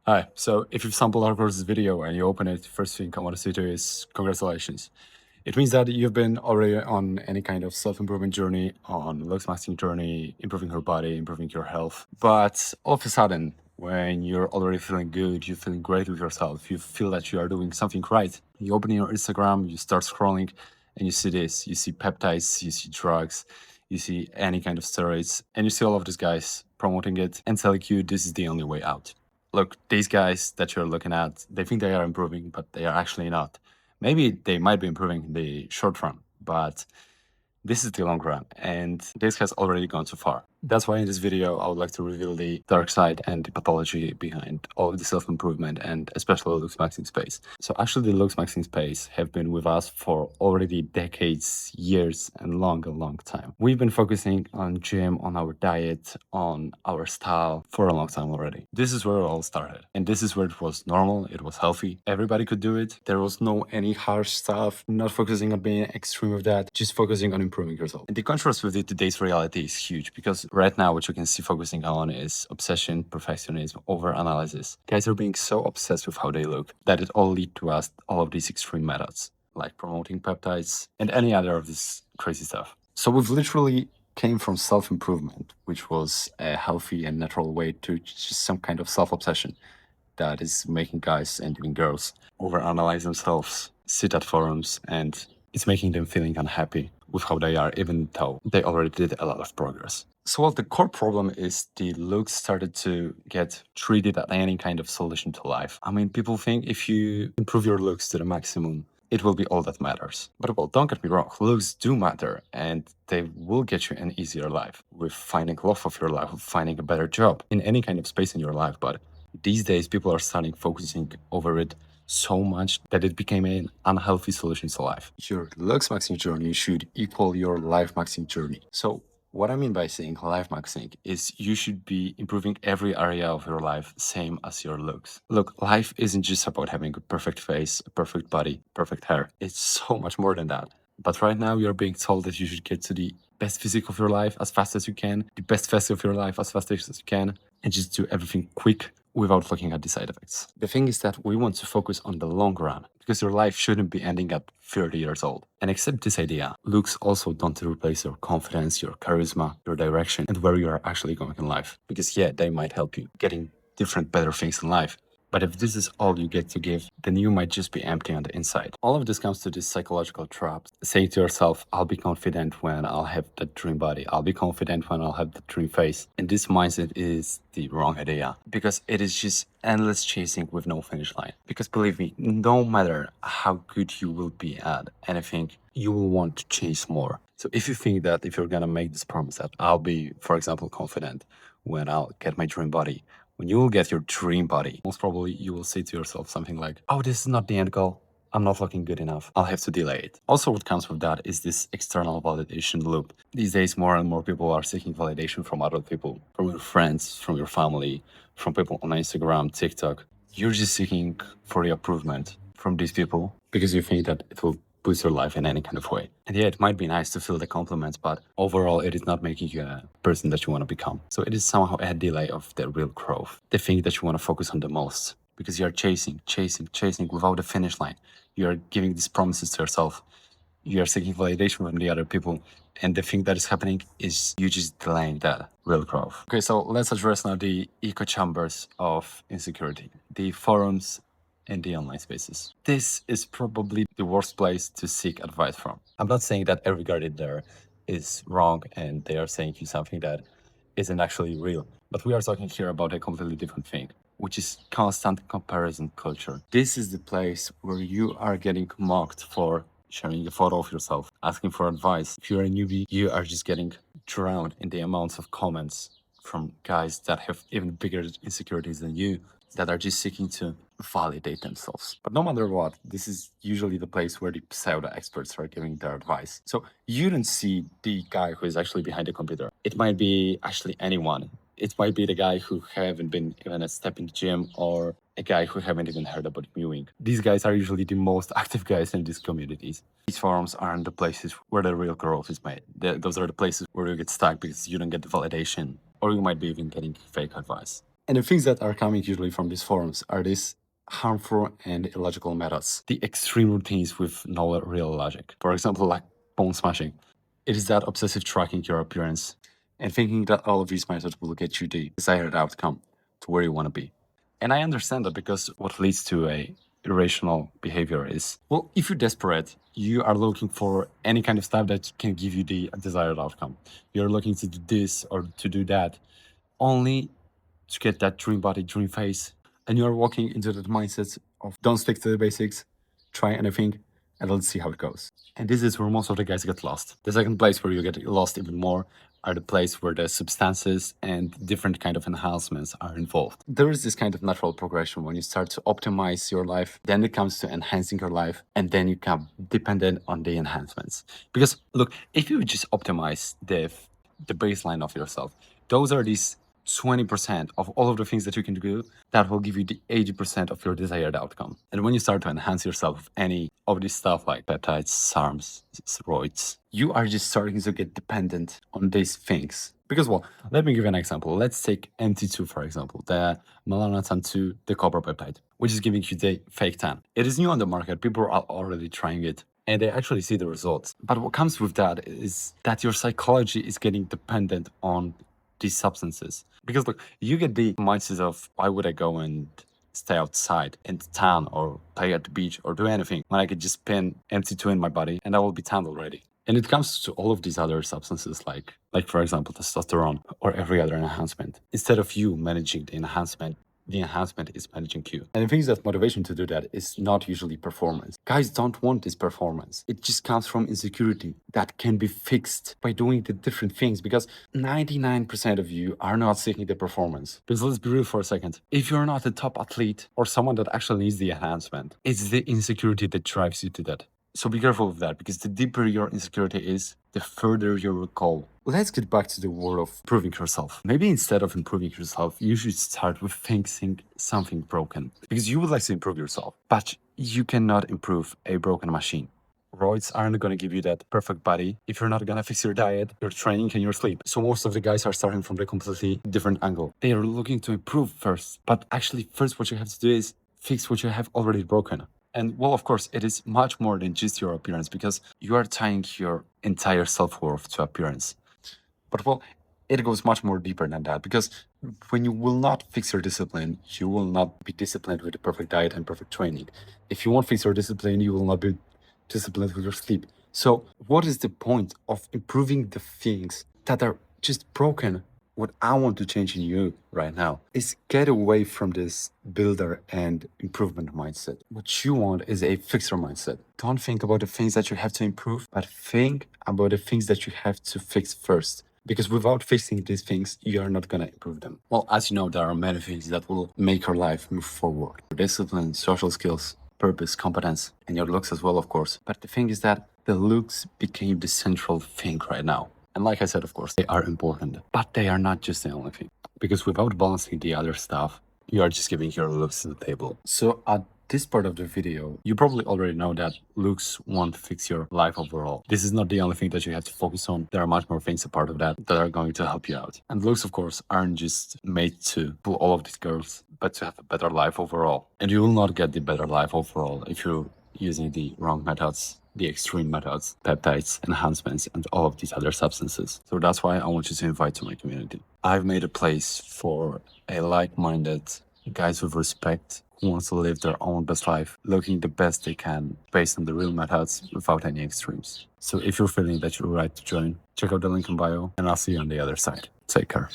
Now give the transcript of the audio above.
Hi, so if you've stumbled across this video and you open it, first thing I want to say to you is congratulations. It means that you've been already on any kind of self-improvement journey, on looks maxing journey, improving your body, improving your health. But all of a sudden, when you're already feeling good, you're feeling great with yourself, you feel that you are doing something right. You open your Instagram, you start scrolling, and you see this. You see peptides, you see drugs, you see any kind of steroids, and you see all of these guys promoting it and telling you this is the only way out. Look, these guys that you're looking at, they think they are improving, but they are actually not. Maybe they might be improving in the short run, but this is the long run, and this has already gone too far. That's why in this video, I would like to reveal the dark side and the pathology behind all of the self-improvement and especially the looksmaxxing space. So actually the looksmaxxing space have been with us for already decades, years, and long time. We've been focusing on gym, on our diet, on our style for a long time already. This is where it all started. And this is where it was normal, it was healthy. Everybody could do it. There was no any harsh stuff, not focusing on being extreme with that, just focusing on improving yourself. And the contrast with today's reality is huge because right now what you can see focusing on is obsession, perfectionism, over-analysis. Guys are being so obsessed with how they look that it all lead to us all of these extreme methods, like promoting peptides and any other of this crazy stuff. So we've literally came from self-improvement, which was a healthy and natural way to just some kind of self-obsession that is making guys and even girls overanalyze themselves, sit at forums, and it's making them feeling unhappy with how they are, even though they already did a lot of progress. So the core problem is the looks started to get treated as any kind of solution to life. I mean, people think if you improve your looks to the maximum, it will be all that matters. But well, don't get me wrong, looks do matter and they will get you an easier life with finding love of your life, with finding a better job in any kind of space in your life. But these days, people are starting focusing over it so much that it became an unhealthy solution to life. Your looks maxing journey should equal your life maxing journey. So what I mean by saying life maxing is you should be improving every area of your life, same as your looks. Look, life isn't just about having a perfect face, a perfect body, perfect hair. It's so much more than that. But right now, you're being told that you should get to the best physique of your life as fast as you can, the best face of your life as fast as you can, and just do everything quick without looking at the side effects. The thing is that we want to focus on the long run because your life shouldn't be ending at 30 years old. And accept this idea, looks also don't replace your confidence, your charisma, your direction, and where you are actually going in life. Because yeah, they might help you getting different, better things in life. But if this is all you get to give, then you might just be empty on the inside. All of this comes to this psychological trap, saying to yourself, I'll be confident when I'll have that dream body. I'll be confident when I'll have the dream face. And this mindset is the wrong idea because it is just endless chasing with no finish line. Because believe me, no matter how good you will be at anything, you will want to chase more. So if you think that if you're gonna make this promise that I'll be, for example, confident when I'll get my dream body, when you will get your dream body, most probably you will say to yourself something like, oh, this is not the end goal. I'm not looking good enough. I'll have to delay it. Also, what comes with that is this external validation loop. These days, more and more people are seeking validation from other people, from your friends, from your family, from people on Instagram, TikTok. You're just seeking for the approval from these people because you think that it will boost your life in any kind of way. And yeah, it might be nice to feel the compliments, but overall, it is not making you a person that you want to become. So it is somehow a delay of the real growth, the thing that you want to focus on the most, because you are chasing without a finish line. You are giving these promises to yourself. You are seeking validation from the other people. And the thing that is happening is you just delaying that real growth. Okay, so let's address now the echo chambers of insecurity, the forums, in the online spaces. This is probably the worst place to seek advice from. I'm not saying that every guy in there is wrong and they are saying you something that isn't actually real, but we are talking here about a completely different thing, which is constant comparison culture. This is the place where you are getting mocked for sharing a photo of yourself, asking for advice. If you're a newbie, you are just getting drowned in the amounts of comments from guys that have even bigger insecurities than you, that are just seeking to validate themselves. But no matter what, this is usually the place where the pseudo experts are giving their advice. So you don't see the guy who is actually behind the computer. It might be actually anyone. It might be the guy who haven't been even a step in the gym or a guy who haven't even heard about mewing. These guys are usually the most active guys in these communities. These forums aren't the places where the real growth is made. Those are the places where you get stuck because you don't get the validation, or you might be even getting fake advice. And the things that are coming usually from these forums are these harmful and illogical methods, the extreme routines with no real logic. For example, like bone smashing. It is that obsessive tracking your appearance and thinking that all of these methods will get you the desired outcome to where you want to be. And I understand that because what leads to a irrational behavior is, well, if you're desperate, you are looking for any kind of stuff that can give you the desired outcome. You're looking to do this or to do that, only to get that dream body, dream face. And you're walking into that mindset of don't stick to the basics, try anything, and let's see how it goes. And this is where most of the guys get lost. The second place where you get lost even more are the place where the substances and different kind of enhancements are involved. There is this kind of natural progression when you start to optimize your life, then it comes to enhancing your life, and then you come dependent on the enhancements. Because look, if you just optimize the baseline of yourself, those are these 20% of all of the things that you can do that will give you the 80% of your desired outcome. And when you start to enhance yourself with any of this stuff like peptides, SARMs, steroids, you are just starting to get dependent on these things. Because, well, let me give you an example. Let's take MT2, for example, the melanotan 2, the copper peptide, which is giving you the fake tan. It is new on the market. People are already trying it, and they actually see the results. But what comes with that is that your psychology is getting dependent on these substances. Because look, you get the mindset of why would I go and stay outside in the tan or play at the beach or do anything when I could just pin MT2 in my body and I will be tanned already. And it comes to all of these other substances like for example, testosterone or every other enhancement. Instead of you managing the enhancement is managing you. And the thing is that motivation to do that is not usually performance. Guys don't want this performance. It just comes from insecurity that can be fixed by doing the different things, because 99% of you are not seeking the performance. Because let's be real for a second. If you're not a top athlete or someone that actually needs the enhancement, it's the insecurity that drives you to that. So be careful of that, because the deeper your insecurity is, the further your goal. Let's get back to the world of improving yourself. Maybe instead of improving yourself, you should start with fixing something broken. Because you would like to improve yourself, but you cannot improve a broken machine. Roids aren't going to give you that perfect body if you're not going to fix your diet, your training, and your sleep. So most of the guys are starting from a completely different angle. They are looking to improve first, but actually first what you have to do is fix what you have already broken. And well, of course, it is much more than just your appearance, because you are tying your entire self-worth to appearance. But well, it goes much more deeper than that, because when you will not fix your discipline, you will not be disciplined with the perfect diet and perfect training. If you won't fix your discipline, you will not be disciplined with your sleep. So what is the point of improving the things that are just broken? What I want to change in you right now is get away from this builder and improvement mindset. What you want is a fixer mindset. Don't think about the things that you have to improve, but think about the things that you have to fix first. Because without fixing these things, you are not going to improve them. Well, as you know, there are many things that will make your life move forward. Discipline, social skills, purpose, competence, and your looks as well, of course. But the thing is that the looks became the central thing right now. And like I said, of course, they are important, but they are not just the only thing. Because without balancing the other stuff, you are just giving your looks to the table. So at this part of the video, you probably already know that looks won't fix your life overall. This is not the only thing that you have to focus on. There are much more things a part of that are going to help you out. And looks, of course, aren't just made to pull all of these girls, but to have a better life overall. And you will not get the better life overall if you're using the wrong methods, the extreme methods, peptides, enhancements, and all of these other substances. So that's why I want you to invite to my community. I've made a place for a like-minded guys with respect who wants to live their own best life, looking the best they can based on the real methods without any extremes. So if you're feeling that you're right to join, check out the link in bio, and I'll see you on the other side. Take care.